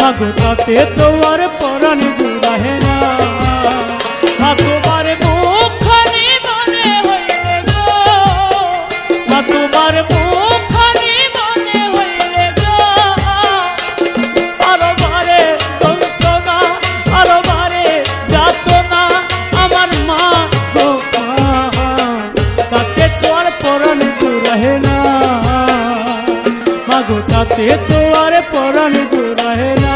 মাগো তাতে তোমার পরাণ জুড়াহে না। তোমার মুখখানি মনে হইলে গো, তোমার মুখখানি মনে হইলে গো, আরো বারে যন্ত্রণা, আরো বারে যাতনা আমার মা গো মা, তাতে তোমার পরাণ জুড়াহে না। মাগো তাতে তোমার পরাণ জুড়াহে না।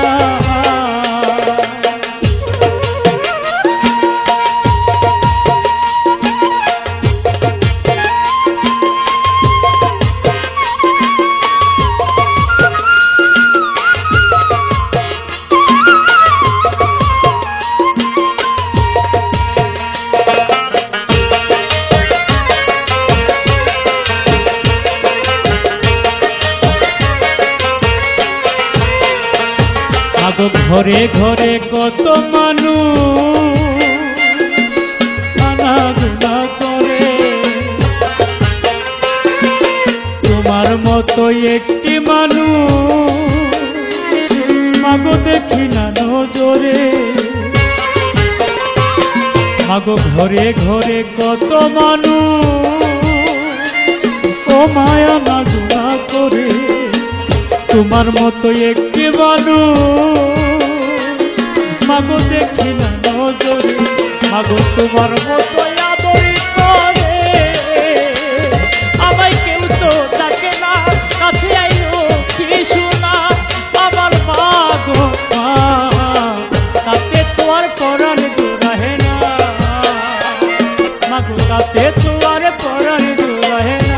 ঘরে ঘরে কত মানুষ আনাগোনা করে, তোমার মতো একটি মানুষ মাগো দেখি না নজরে। মাগো ঘরে ঘরে কত মানুষ ও মায়া আনাগোনা করে, তোমার মতো একটি মানুষ মাগো দেখি না নজরে। মাগো তোমার মতো আদরি করে আমায় কেউ তো ডাকে না, কাছে আইলো কি শোনা আমার মাগো মা, তাতে তোমার পরাণ জুড়াহে না। মাগো তাতে তোমার পরাণ জুড়াহে না।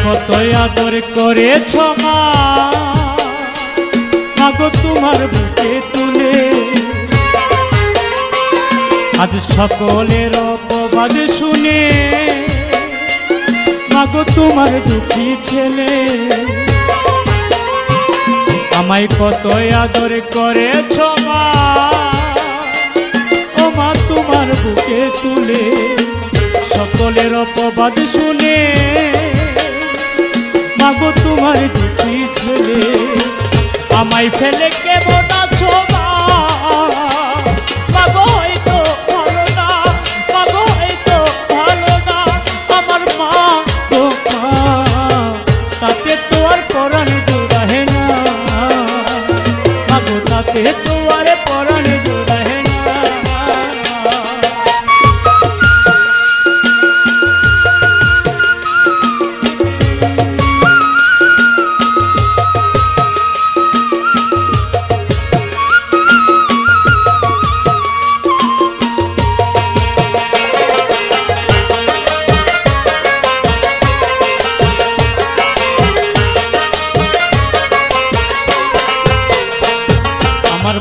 কত আদর করেছ মা, মাগো তোমার বুকে তুলে, আজ সকলের অপবাদ শুনে মাগো তোমার দুঃখী ছেলে। আমায় কত আদর করেছ মা, ও মা তোমার বুকে তুলে, সকলের অপবাদ শুনে মাগো তোমার দুঃখী ছেলে। আমায় ফেলে কেমন আছো মা, মাগো হয়তো ভালো না, মাগো হয়তো ভালো না আমার মা গো মা, তাতে তোমার পরাণ জুড়াহে না। মাগো তাতে তোমার পরাণ জুড়াহে না।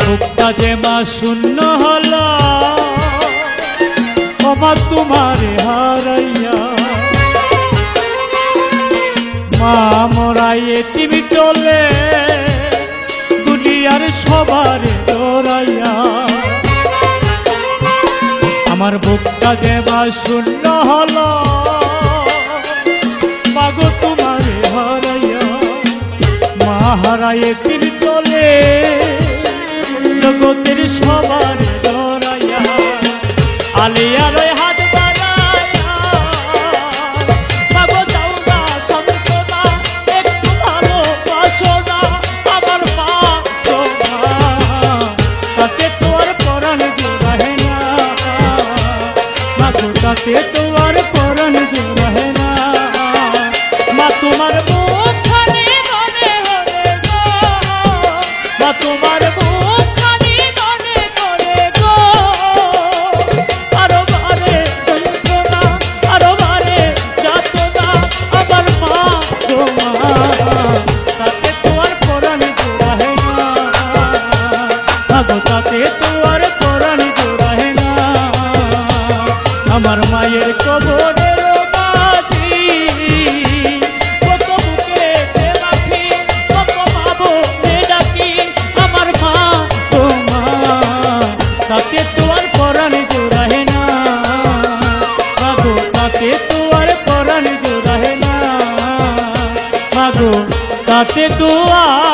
বুকটা যে মা শূন্য হলো ও মা তোমারে হারাইয়া, মা মরাই এতিম চলে দুনিয়ার সবার দৌড়াইয়া। আমার বুকটা যে মা শূন্য হলো মাগো তোমারে হারাইয়া, মা হারাই এতিম চলে জগতের সবার দৌড়াইয়া। আলিয়ার হাত বাড়াইয়া মাগো দাও না সান্ত্বনা, একটু ভালোবাসো না আমার মা গো মা, তাতে তোমার পরাণ জুড়াহে না। মাগো তাতে তোমার পরাণ জুড়াহে না। মা তোমার মুখখানি মনে হলে গো, মা তোমার তাতে তোমার পরাণ আমার মায়ের কবরের মাঝি কত বুকে রাখি কত মাবো ডাকি আমার মা তো মা তাতে তো আর পরাণ জোড়ায় না মাগো তাতে তো আর পরাণ জোড়ায় না মাগো তাতে তো আর